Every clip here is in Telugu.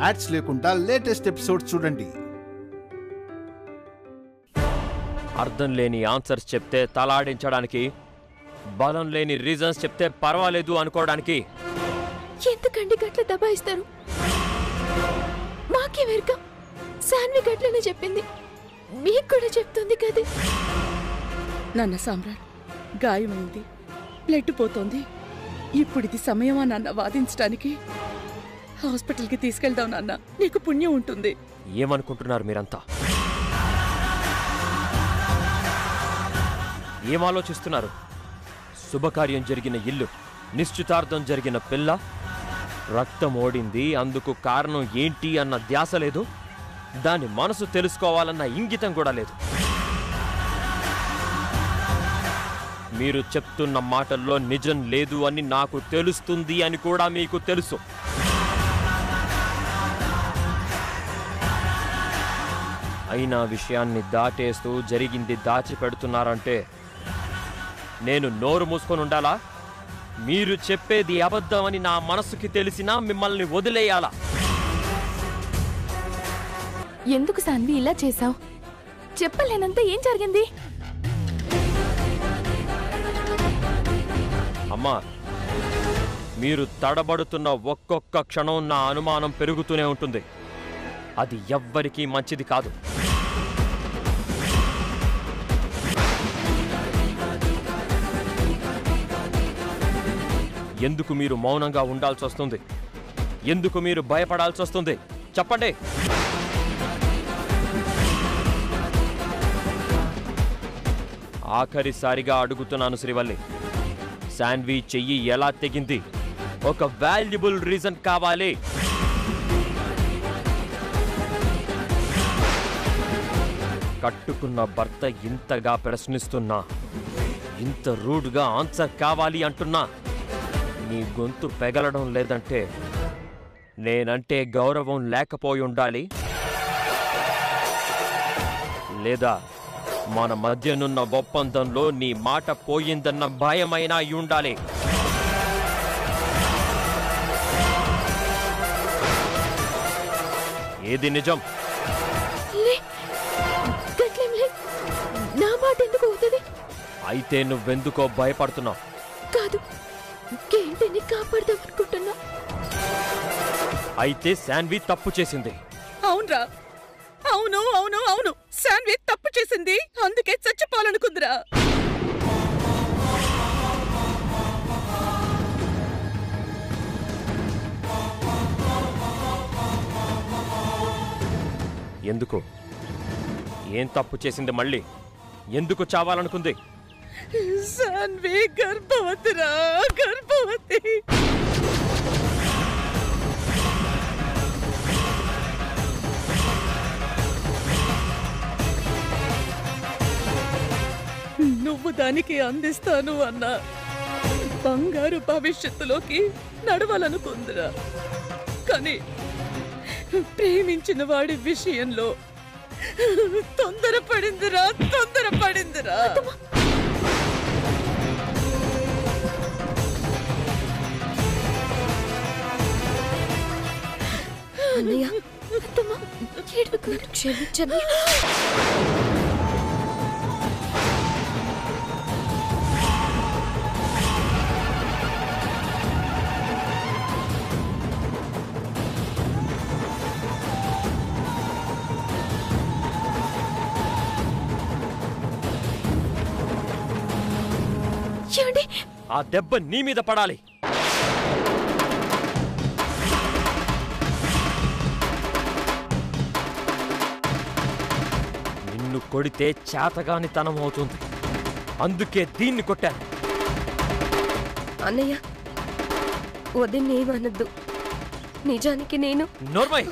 యాడ్స్ లేకుండా లేటెస్ట్ ఎపిసోడ్ చూడండి. అర్థం లేని ఆన్సర్స్ చెప్తే తలాడించడానికి, బలం లేని రీజన్స్ చెప్తే పర్వాలేదు అనుకోవడానికి. ఎందుకండి గట్ల దబాయిస్తారు? మాకే వెరక శాన్వి గట్లనే చెప్పింది, మీకు కూడా చెప్తుంది కదే. నాన్న సామ్రాట్, గాయమైంది, బ్లడ్ పోతోంది. ఇప్పుడిది సమయమా నాన్న వాదించడానికి? హాస్పిటల్కి తీసుకెళ్దాం నాన్న, నీకు పుణ్యం ఉంటుంది. ఏమనుకుంటున్నారు మీరంతా? ఏం ఆలోచిస్తున్నారు? శుభకార్యం జరిగిన ఇల్లు, నిశ్చితార్థం జరిగిన పిల్ల, రక్తం ఓడింది, అందుకు కారణం ఏంటి అన్న ధ్యాస లేదు, దాని మనసు తెలుసుకోవాలన్న ఇంగితం కూడా లేదు. మీరు చెప్తున్న మాటల్లో నిజం లేదు అని నాకు తెలుస్తుంది అని కూడా మీకు తెలుసు. అయినా విషయాన్ని దాటేస్తూ జరిగింది దాచిపెడుతున్నారంటే నేను నోరు మూసుకొని ఉండాలా? మీరు చెప్పేది అబద్ధమని నా మనసుకి తెలిసినా మిమ్మల్ని వదిలేయాలా? ఎందుకు శాన్వి ఇలా చేశావు? చెప్పలేనంత ఏం జరిగింది? అమ్మా, మీరు తడబడుతున్న ఒక్కొక్క క్షణం నా అనుమానం పెరుగుతూనే ఉంటుంది. అది ఎవ్వరికీ మంచిది కాదు. ఎందుకు మీరు మౌనంగా ఉండాల్సి వస్తుంది? ఎందుకు మీరు భయపడాల్సి వస్తుంది? చెప్పండి. ఆఖరిసారిగా అడుగుతున్నాను శ్రీవల్లి, శాన్వి చెయ్యి ఎలా తెగింది? ఒక వాల్యుబుల్ రీజన్ కావాలి. కట్టుకున్న భర్త ఇంతగా ప్రశ్నిస్తున్నా, ఇంత రూడ్గా ఆన్సర్ కావాలి అంటున్నా నీ గొంతు పెగలడం లేదంటే నేనంటే గౌరవం లేకపోయి ఉండాలి, లేదా మన మధ్యనున్న ఒప్పందంలో నీ మాట పోయిందన్న భయమైనా ఉండాలి. ఏది నిజం? నా మాట ఎందుకు అవుతుంది? అయితే నువ్వెందుకో భయపడుతున్నావు? కాదు, ఏంటిని కాపాడదామనుకుంటున్నా. అయితే శాన్వి తప్పు చేసింది. అవునరా, అవును అవును అవును, శాన్వి తప్పు చేసింది, అందుకే చచ్చిపోవాలనుకుందిరా. ఎందుకు? ఏం తప్పు చేసింది? మళ్ళీ ఎందుకు చావాలనుకుంది? శాన్వి గర్భవతిరా, గర్భవతి. నువ్వు దానికి అందిస్తాను అన్న బంగారు భవిష్యత్తులోకి నడవాలనుకుందిరా. కానీ ప్రేమించిన వాడి విషయంలో తొందరపడిందిరా, తొందరపడిందిరా. అన్నయ్య, క్షమించండి. ఆ దెబ్బ నీ మీద పడాలి. నిన్ను కొడితే చేతగాని తనం అవుతుంది, అందుకే దీన్ని కొట్టాను. అన్నయ్య, వదినేమనద్దు. నిజానికి నేను నోర్మై,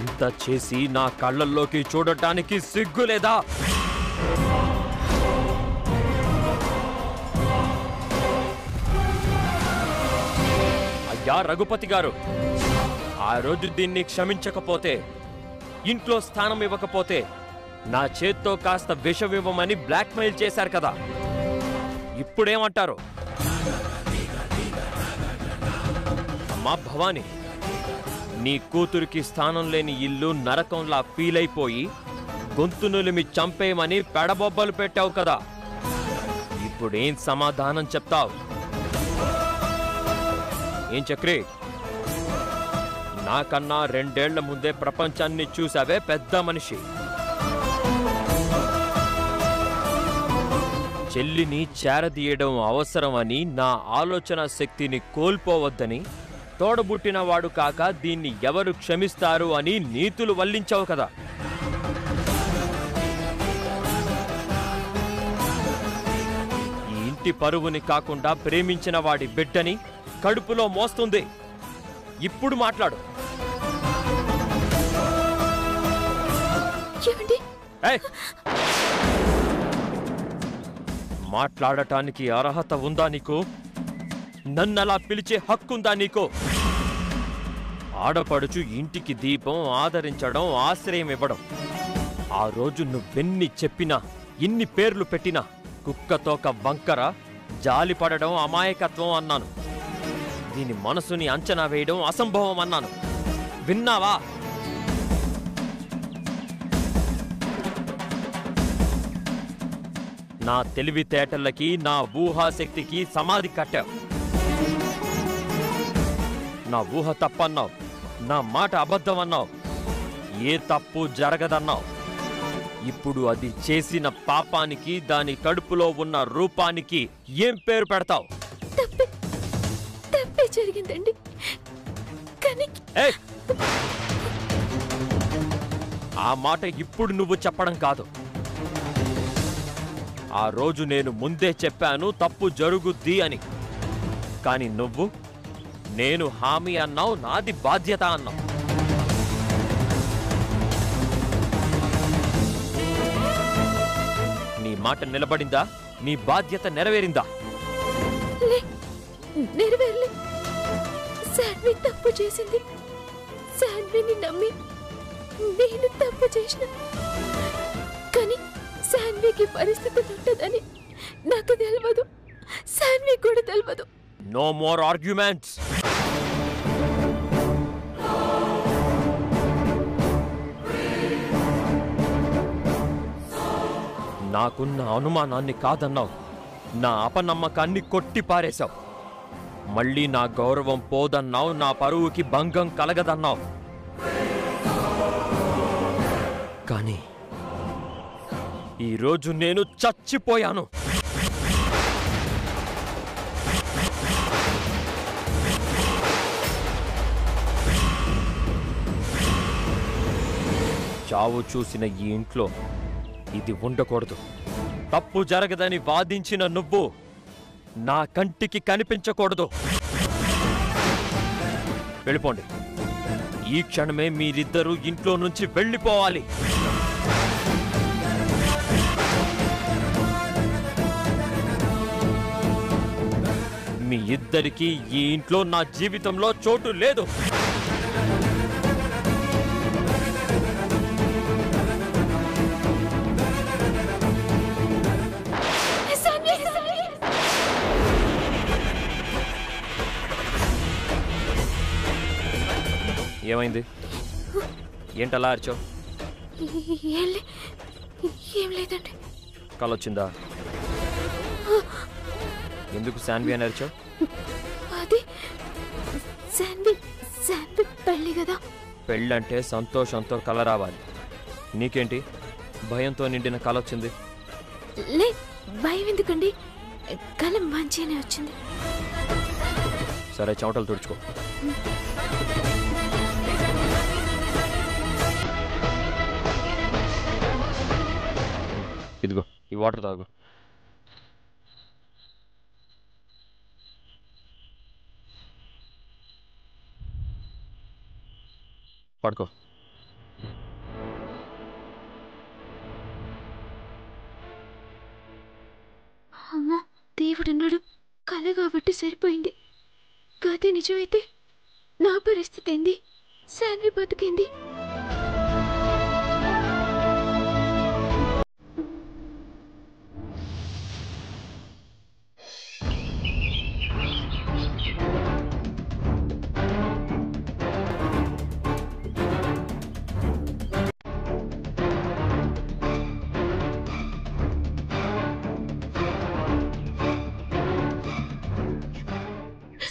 ఇంత చేసి నా కళ్ళల్లోకి చూడటానికి సిగ్గులేదా? అయ్యా రఘుపతి గారు, ఆ రోజు దీన్ని క్షమించకపోతే, ఇంట్లో స్థానం ఇవ్వకపోతే నా చేత్తో కాస్త విషమివ్వమని బ్లాక్మెయిల్ చేశారు కదా, ఇప్పుడేమంటారు? అమ్మా భవాని, నీ కూతురికి స్థానం లేని ఇల్లు నరకంలా ఫీల్ అయిపోయి గొంతునులిమి చంపేయమని పెడబొబ్బలు పెట్టావు కదా, ఇప్పుడేం సమాధానం చెప్తావు? ఏం చక్రి, నాకన్నా 2 ఏళ్ల ముందే ప్రపంచాన్ని చూసావే పెద్ద మనిషి. చెల్లిని చేరదీయడం అవసరమని నా ఆలోచన శక్తిని కోల్పోవద్దని, తోడబుట్టినవాడు కాక దీన్ని ఎవరు క్షమిస్తారు అని నీతులు వల్లించావు కదా. ఈ ఇంటి పరువుని కాకుండా ప్రేమించిన వాడి బిడ్డని కడుపులో మోస్తుంది. ఇప్పుడు మాట్లాడు. మాట్లాడటానికి అర్హత ఉందా నీకు? నన్నలా పిలిచే హక్కుందా నీకు? ఆడపడుచు ఇంటికి దీపం, ఆదరించడం, ఆశ్రయం ఇవ్వడం. ఆ రోజు నువ్వెన్ని చెప్పినా, ఇన్ని పేర్లు పెట్టినా కుక్కతోక వంకర, జాలిపడడం అమాయకత్వం అన్నాను. దీని మనసుని అంచనా వేయడం అసంభవం అన్నాను. విన్నావా? నా తెలివితేటలకి, నా ఊహాశక్తికి సమాధి కట్టావు. నా ఊహ తప్పన్నావు, నా మాట అబద్ధం అన్నావు, ఏ తప్పు జరగదన్నావు. ఇప్పుడు అది చేసిన పాపానికి, దాని కడుపులో ఉన్న రూపానికి ఏం పేరు పెడతావు? తప్పే జరిగిందండి. ఆ మాట ఇప్పుడు నువ్వు చెప్పడం కాదు. ఆ రోజు నేను ముందే చెప్పాను తప్పు జరుగుద్ది అని. కానీ నువ్వు నేను హామీ అన్నావు, నాది బాధ్యత అన్నావు. నీ మాట నిలబడిందా? నీ బాధ్యత నెరవేరిందా? నెరవేర్లే. శాన్వి తప్పు చేసింది. శాన్విని నమ్మి నేను తప్పు చేసిన. కానీ శాన్వికి పరిస్థితి ఉంటుందని నాకు తెలియదు. శాన్వి కూడా తెలియదు. No more arguments. నాకున్న అనుమానాన్ని కాదన్నావు, నా అపనమ్మకాన్ని కొట్టి పారేశావు. మళ్ళీ నా గౌరవం పోదన్నావు, నా పరువుకి భంగం కలగదన్నావు. కానీ ఈరోజు నేను చచ్చిపోయాను. చావు చూసిన ఈ ఇంట్లో ఇది ఉండకూడదు. తప్పు జరగదని వాదించిన నువ్వు నా కంటికి కనిపించకూడదు. వెళ్ళిపోండి. ఈ క్షణమే మీరిద్దరూ ఇంట్లో నుంచి వెళ్ళిపోవాలి. మీ ఇద్దరికీ ఈ ఇంట్లో నా జీవితంలో చోటు లేదు. ఏమైంది? ఏంటలా అరిచావు? ఏం లేదండి. కలొచ్చిందా? ఎందుకు శాన్వి అని అరిచావు? అది శాన్వి పెళ్ళి కదా. పెళ్ళంటే సంతోషంతో కల రావాలి. నీకేంటి భయంతో నిండిన కల వచ్చింది? లే, భయం ఎందుకండి? కల మంచిగానే వచ్చింది. సరే, చెమటలు తుడుచుకో. ఇదిగో ఈ వాటర్ తాగు. పడుకో. అమ్మా, దేవుడున్నాడు. కల కాబట్టి సరిపోయింది. గది నిజమైతే నా పరిస్థితి ఏంది? శాన్వి బతికింది.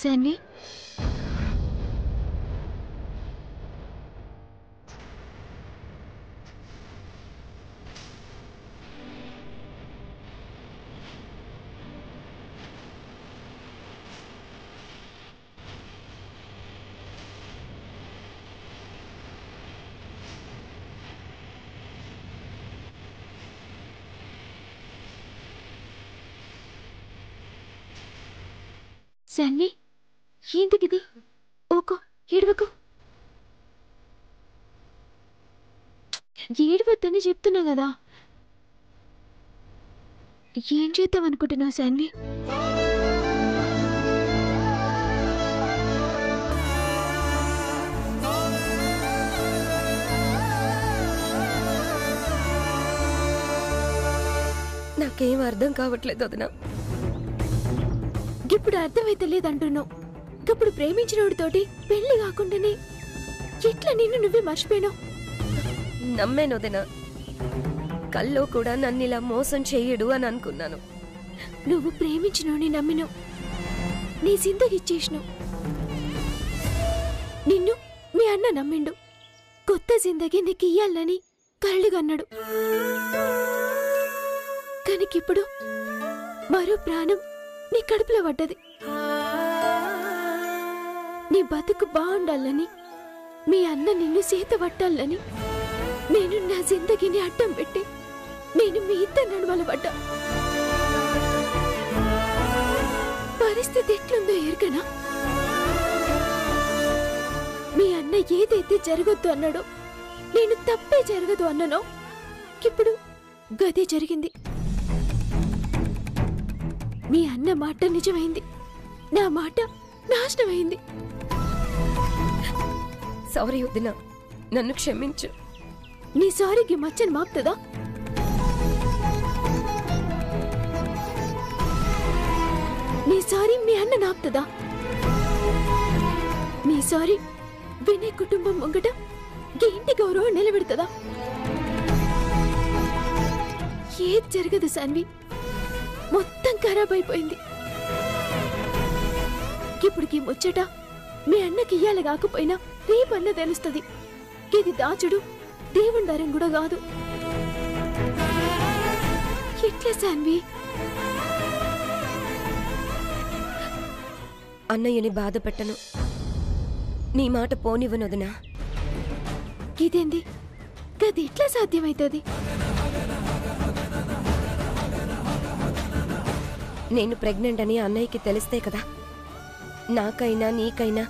శాన్వి శాన్వి ఏంటిది ఓకో ఏడవకు ఏడవద్దని చెప్తున్నా కదా ఏం చేద్దాం అనుకుంటున్నావు శాన్వి నాకేం అర్థం కావట్లేదు వదినా ఇప్పుడు అర్థమైతే లేదంటున్నావు ఇప్పుడు ప్రేమించినోడితోటి పెళ్లి కాకుండానే ఎట్లా నిన్ను నువ్వే మర్చిపోయినావు నమ్మాను వదినా కల్లో కూడా నన్ను ఇలా మోసం చెయ్యడు అని అనుకున్నాను నువ్వు ప్రేమించినోని నమ్మినావు నీ జిందగిచ్చేసినావు నిన్ను మీ అన్న నమ్మిండు కొత్త జిందగీ నీకు ఇయ్యాలని కళ్ళుగన్నాడు కానికిప్పుడు మరో ప్రాణం నీ కడుపులో పడ్డది నీ బతుకు బాగుండాలని మీ అన్న నిన్ను చేత పట్టాలని నేను నా జిందగీని అడ్డం పెట్టి నేను మీ ఇద్దరు నడుమల పడ్డా పరిస్థితి ఎట్లుందో ఎరుకనా మీ అన్న ఏదైతే జరగొద్దు అన్నాడో నేను తప్పే జరగదు అన్ననో ఇప్పుడు గదే జరిగింది మీ అన్న మాట నిజమైంది నా మాట నాశనమైంది సారీ వదినా నన్ను క్షమించు నీ సారీకి మచ్చని మాపుతుందా నీ సారీ మీ అన్న నాపుతుందా నీ సారీ వినయ్ కుటుంబం ముంగట ఈ ఇంటి గౌరవం నిలబెడుతుందా ఏది జరగదు సాన్వి మొత్తం ఖరాబ్ అయిపోయింది ఇప్పుడుకి ముచ్చట మీ అన్నకి ఇయ్యాలి కాకపోయినా రేపన్న తెలుస్తుంది ఇది దాచుడు దేవుని దారం కూడా కాదు ఎట్లా సాన్వి అన్నయ్యని బాధ పెట్టను నీ మాట పోనివ్వను వదినా ఇదేంది గది ఎట్లా సాధ్యమైతుంది నేను ప్రెగ్నెంట్ అని అన్నయ్యకి తెలిస్తే కదా నాకైనా నీకైనా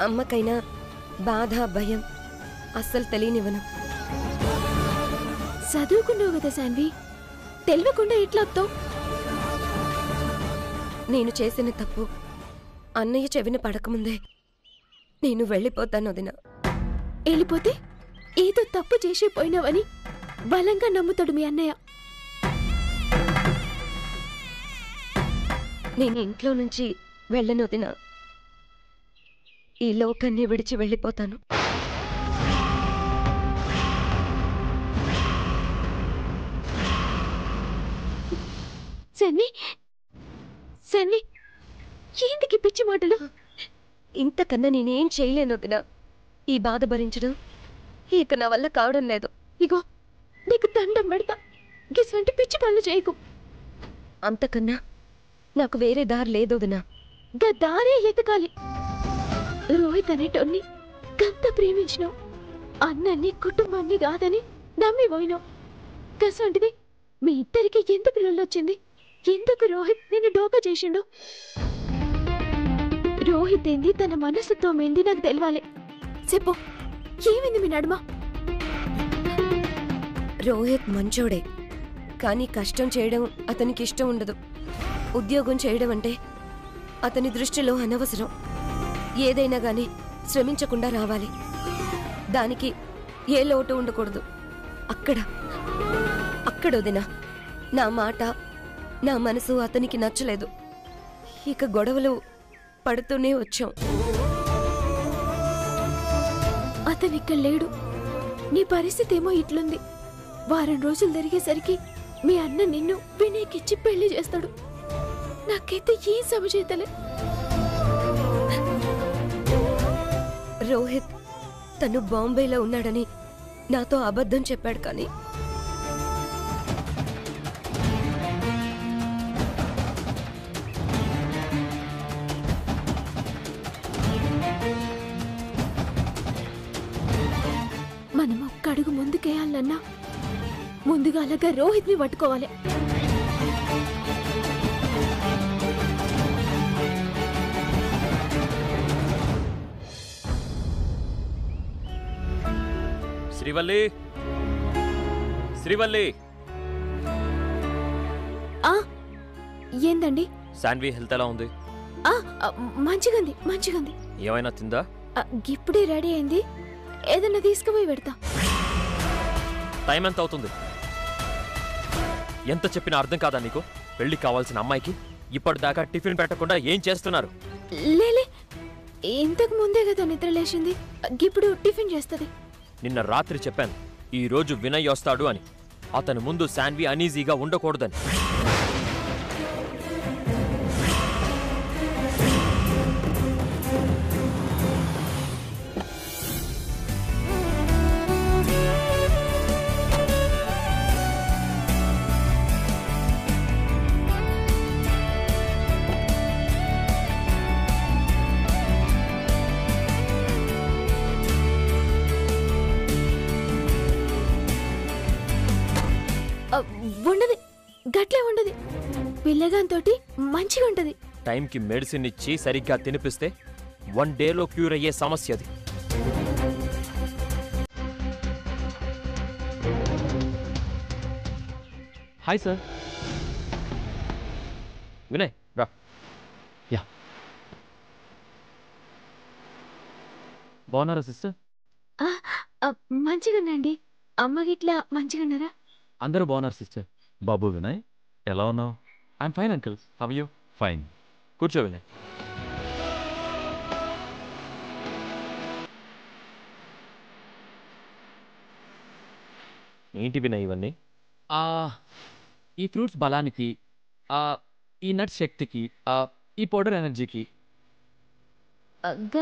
అమ్మకైనా బాధ భయం అస్సలు తెలియనివ్వను చదువుకున్నావు కదా సాన్వి తెలియకుండా ఎట్లా వస్తావు నేను చేసిన తప్పు అన్నయ్య చెవిన పడకముందే నేను వెళ్ళిపోతాను వదినా వెళ్ళిపోతే ఏదో తప్పు చేసి పోయినావని బలంగా నమ్ముతాడు మీ అన్నయ్య నేను ఇంట్లో నుంచి వెళ్ళను వదినా ఈ లోకాన్ని విడిచి వెళ్ళిపోతాను సన్వి సన్వి ఏంటికి పిచ్చి మాటలు ఇంతకన్నా నేనేం చేయలేను వదినా ఈ బాధ భరించడం ఇక నా వల్ల కావడం లేదు ఇగో నీకు దండం పెడతా గిసంటి పిచ్చి పనులు చేయకు అంతకన్నా నాకు వేరే దారి లేదు వదినా గా దారే ఎతకాలి రోహిత్ అనేటోన్ని గంత ప్రేమించినావు అన్నన్ని కుటుంబాన్ని కాదని నమ్మి పోయినావు గసంటిది మీ ఇద్దరికి ఎందుకు పిల్లలొచ్చింది ఎందుకు రోహిత్ నిన్ను డోకా చేసిండు రోహిత్ ఏంది తన మనసుతో ఏంది నాకు తెలవాలి చెప్పు ఏమైంది మీ నడుమ రోహిత్ మంచోడే కానీ కష్టం చేయడం అతనికి ఇష్టం ఉండదు ఉద్యోగం చేయడం అంటే అతని దృష్టిలో అనవసరం ఏదైనా గానీ శ్రమించకుండా రావాలి దానికి ఏ లోటు ఉండకూడదు అక్కడ వదినా నా మాట నా మనసు అతనికి నచ్చలేదు ఇక గొడవలు పడుతూనే వచ్చాం అతనిక్కడ లేడు నీ పరిస్థితి ఏమో ఇట్లుంది వారం రోజులు జరిగేసరికి మీ అన్న నిన్ను వినయ్కిచ్చి పెళ్లి చేస్తాడు నాకైతే ఏం సమచేతలే తను బాంబేలో ఉన్నాడని నాతో అబద్ధం చెప్పాడు. కానీ మనం ఒక్క అడుగు ముందుకేయాలన్నా ముందుగా అలాగా రోహిత్ని పట్టుకోవాలి. శ్రీవల్లి, శ్రీవల్లి. ఏందండి? శాన్వి హెల్త్ ఎలా ఉంది? మంచిగుంది, మంచిగుంది. ఏమైనా తిందా? ఇప్పుడే రెడీ అయింది. ఏదన్నా తీసుకుపోయి పెడతా. టైం ఎంత అవుతుంది? ఎంత చెప్పినా అర్థం కాదా నీకు? పెళ్లి కావాల్సిన అమ్మాయికి ఇప్పటిదాకా టిఫిన్ పెట్టకుండా ఏం చేస్తున్నారు? లేలే, ఇంతకు ముందే కదా నిద్ర లేచింది. ఇప్పుడు టిఫిన్ చేస్తుంది. నిన్న రాత్రి చెప్పాను ఈ రోజు వినయ్ వస్తాడు అని. అతని ముందు శాన్వి అనీజీగా ఉండకూడదని. ఉండదు, గట్లే ఉండదు. పిల్లగాంతోటి మంచిగా ఉంటది. టైంకి మెడిసిన్ ఇచ్చి సరిగ్గా తినిపిస్తే 1 డేలో క్యూర్ అయ్యే సమస్య అది. Hi sir. వినయ్ రా. యా, బాగున్నారా సిస్టర్? మంచిగుందండి. అమ్మ గిట్లా మంచిగున్నారా? అందరూ బాగున్నారు సిస్టర్. బాబు వినయ్, ఎలా ఉన్నావు? I'm fine uncle. How are you? Fine. కూర్చో వినయ్. ఏంటి వినయ్ ఇవన్నీ? ఈ ఫ్రూట్స్ బలానికి, ఈ నట్స్ శక్తికి, ఈ పౌడర్ ఎనర్జీకి.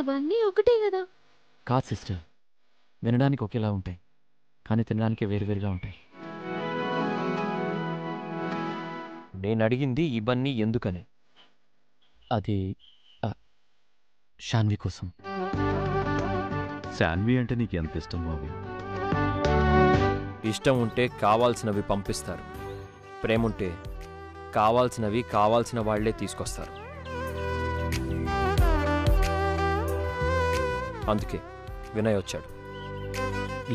అవన్నీ ఒకటే కదా. కాదు సిస్టర్, వినడానికి ఒకేలా ఉంటాయి కానీ తినడానికి వేరువేరుగా ఉంటాయి. నేను అడిగింది ఇవన్నీ ఎందుకని? అది శాన్వి కోసం. శాన్వి అంటే నీకు ఎంత ఇష్టం బాబు? ఇష్టం ఉంటే కావాల్సినవి పంపిస్తారు. ప్రేముంటే కావాల్సినవి కావాల్సిన వాళ్లే తీసుకొస్తారు. అందుకే వినయ్ వచ్చాడు.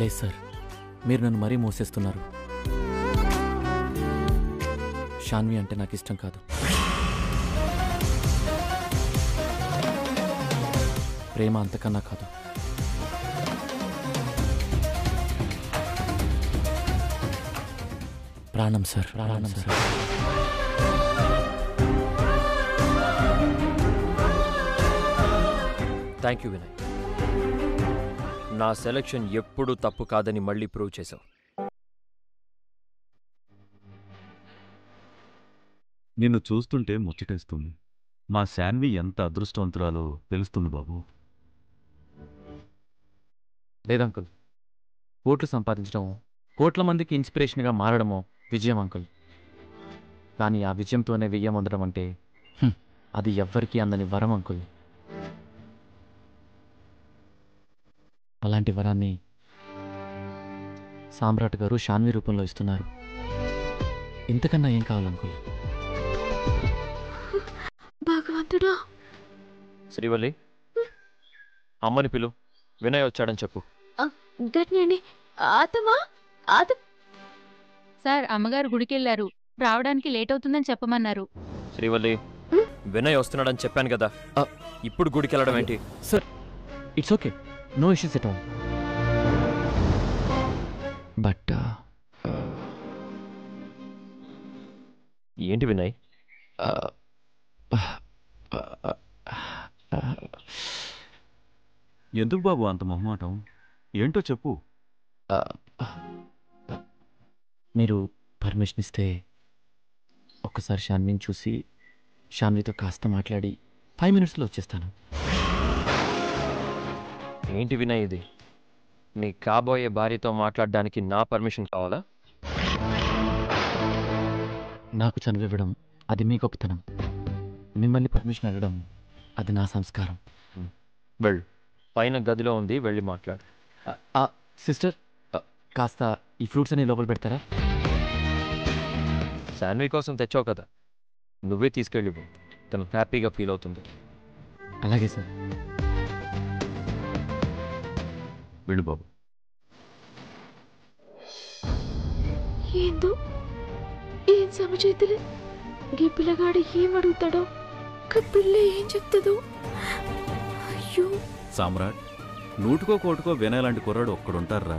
లేదు సార్, మీరు నన్ను మరీ మోసేస్తున్నారు. శాన్వి అంటే నాకు ఇష్టం కాదు. ప్రేమ అంతకన్నా కాదు. ప్రాణం సార్, ప్రాణం సార్. Thank you Vinay. నా సెలక్షన్ ఎప్పుడూ తప్పు కాదని మళ్ళీ ప్రూవ్ చేశావు. నిన్ను చూస్తుంటే ముచ్చటేస్తుంది. మా శాన్వి ఎంత అదృష్టవంతురాలో తెలుస్తుంది బాబు. లేదంకుల్, కోట్లు సంపాదించడమో, కోట్ల మందికి ఇన్స్పిరేషన్గా మారడమో విజయం అంకుల్. కానీ ఆ విజయంతోనే విజయం అందడం అంటే అది ఎవ్వరికీ అందని వరం అంకుల్. అలాంటి వరాన్ని సామ్రాట్ గారు శాన్వి రూపంలో ఇస్తున్నారు. ఇంతకన్నా ఏం కావాలంకుల్? భగవంతుడా. శ్రీవల్లి, అమ్మని పిలు. వినయ్ వచ్చాడని చెప్పు. గట్నండి. ఆతమా సార్, అమ్మగారు గుడికెళ్లారు. రావడానికి లేట్ అవుతుందని చెప్పమన్నారు. శ్రీవల్లి, వినయ్ వస్తున్నాడని చెప్పాను కదా, ఇప్పుడు గుడికి వెళ్ళడం ఏంటి? Sir, it's okay, no issues at all. But ఏంటి వినయ్? ఎందుకు బాబు అంత మొహమాటం? ఏంటో చెప్పు. మీరు పర్మిషన్ ఇస్తే ఒక్కసారి శాన్విని చూసి శాన్వితో కాస్త మాట్లాడి 5 minutesలో వచ్చేస్తాను. ఏంటి వినయ్ ఇది? నీ కాబోయే భార్యతో మాట్లాడడానికి నా పర్మిషన్ కావాలా? నాకు చనువివ్వడం అది మీ గొప్పతనం. మిమ్మల్ని పర్మిషన్ అడగడం అది నా సంస్కారం. వెళ్ళు, పైన గదిలో ఉంది, వెళ్ళి మాట్లాడు. సిస్టర్, కాస్త ఈ ఫ్రూట్స్ అన్ని లోపల పెడతారా? శాన్వి కోసం తెచ్చావు కదా, నువ్వే తీసుకెళ్ళిపో. తను హ్యాపీగా ఫీల్ అవుతుంది. అలాగే సార్. వెళ్ళు బాబు. ఏందో ఏం సమచేతులే. గీ పిల్లగాడు ఏం అడుగుతాడో, పిల్ల ఏం చెప్తుందో. అయ్యో సామ్రాట్, నూటికో కోటుకో వినాలంటి కుర్రాడు ఒక్కడుంటారా?